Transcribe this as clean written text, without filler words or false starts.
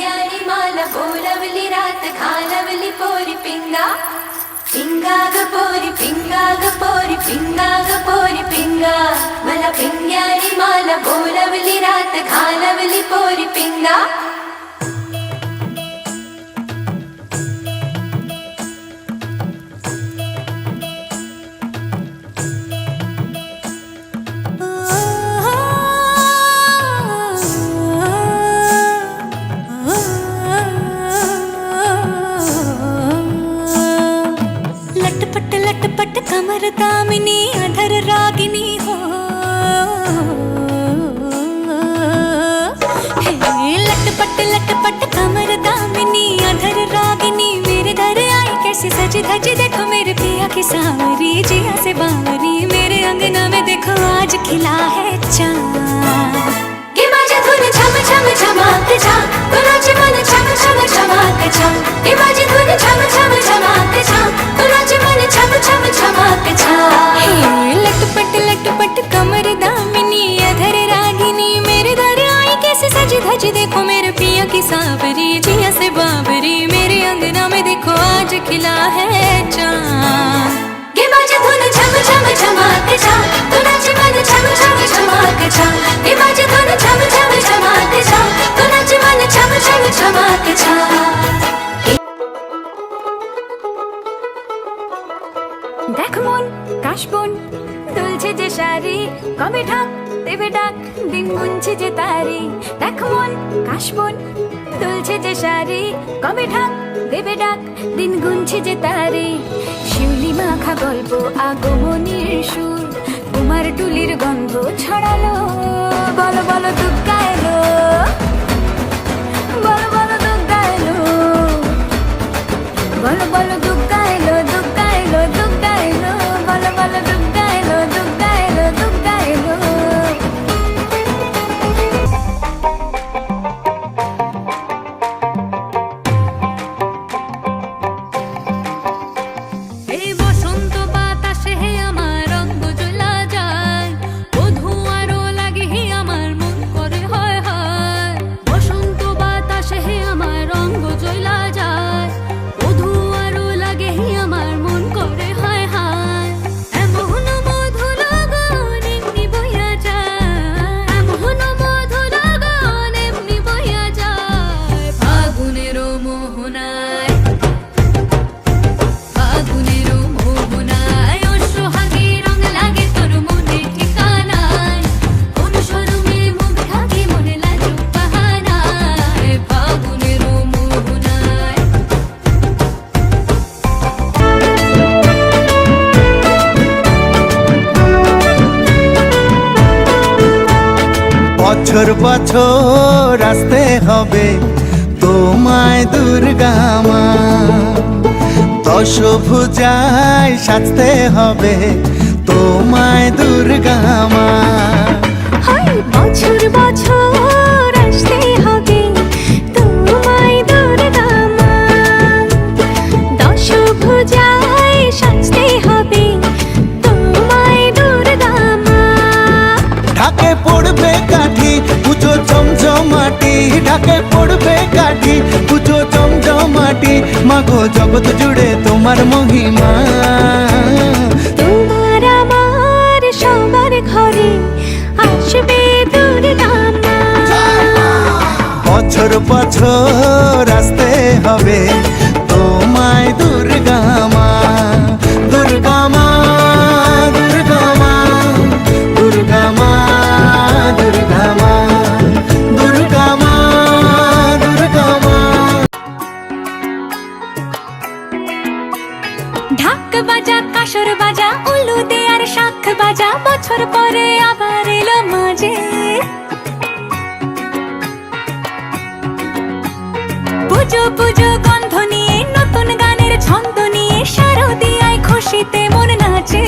पिंग्यानी माला बोलवली रात घालवली पोरी पिंगा पिंगा ग पोरी पिंगा ग पोरी पिंगा ग पोरी पिंगा मला पिंग्यानी माला बोलवली रात घालवली पोरी पिंगा लटपट कमर दामिनी अधर रागिनी हो लटपट कमर दामिनी अधर रागिनी मेरे दर आई कैसी सजी धजी देखो मेरे पिया की सांवरी जिया से बावरी मेरे अंगना में देखो आज खिला है चाँद के बाजे धुन छम छम छमाक छा तो नाचे मन छम छम छमाक छा के बाजे धुन छम छम छमाक छा तो नाचे मन छम छम छमाक छा लटपट कमर दामिनी अधर रागिनी मेरे दर आई कैसे सजी धजी देखो मेरे पिया की सांवरी जिया से बावरी मेरे अंगना में देखो आज खिला है चाँद के बाजे धुन छम छम छमाक छा तो नाचे मन छम छम छमाक छा के बाजे धुन छम छम छमाक छा तो नाचे मन छम छम छमाक छा দেখ মন কাশবন দুলছে যে শাড়ি কবে ঢাক দেবে ডাক দিন গুনছে যে তারি দেখ মন কাশবন দুলছে যে শাড়ি কবে ঢাক দেবে ডাক দিন গুনছে যে তারি শিউলি মাখা গল্প আগমনীর সুর তোমার টুলির গন্ধ ছড়ালো বলো বলো দুগ্গা এলো বলো বলো দুগ্গা এলো বলো বলো দুগ্গা এলো দুগ্গা এলো দুগ্গা এলো বলো বলো দুগ্গা এলো দুগ্গা এলো দুগ্গা এলো এই বসন্ত বাতাসে হে আমার রঙ জ্বলা যায় বধূ আরো লাগে হে আমার মন করে হয় হয় বসন্ত বাতাসে হে আমার রঙ জ্বলা যায় বধূ আরো লাগে হে আমার মন করে হয় হয় এমন মধু লগন এমনি বইয়া যায় এমন মধু লগন এমনি বইয়া যায় ফাগুনের মোহনায় ফাগুনের মোহনায় ও সোহাগে রং লাগে তোর মনে ঠিকানায় কোন শরমে মুখ ঢাকে মনে লাজুক বাহানায় ফাগুনের মোহনায় বছর বছর আসতে হবে তোমায় দুর্গা মা দশভুজায় সাজতে হবে তোমায় দুর্গা মা হয় বছর বছর আসতে হবে তোমায় দুর্গা মা দশভুজায় সাজতে হবে তোমায় দুর্গা মা ঢাকে পড়বে কাঠি পুজো জমজমাটি ঢাকে পড়বে কাঠি পুজো জমজমাটি মাগো জগৎ জুড়ে তোমার মহিমা তোমার আমার সবার ঘরে আসবে দুর্গা মা বছর বছর আসতে হবে তোমায় দুর্গা মা দুর্গা মা দুর্গা মা দুর্গা মা দুর্গা মা দুর্গা মা দুর্গা মা ঢাক বাজা কাসর বাজা উলু দে আর শাখ বাজা বছর পরে আবার এলো মাঝে পুজো পুজো গন্ধ নিয়ে নতুন গানের ছন্দ নিয়ে শারদিয়ায় খুশিতে মন নাচে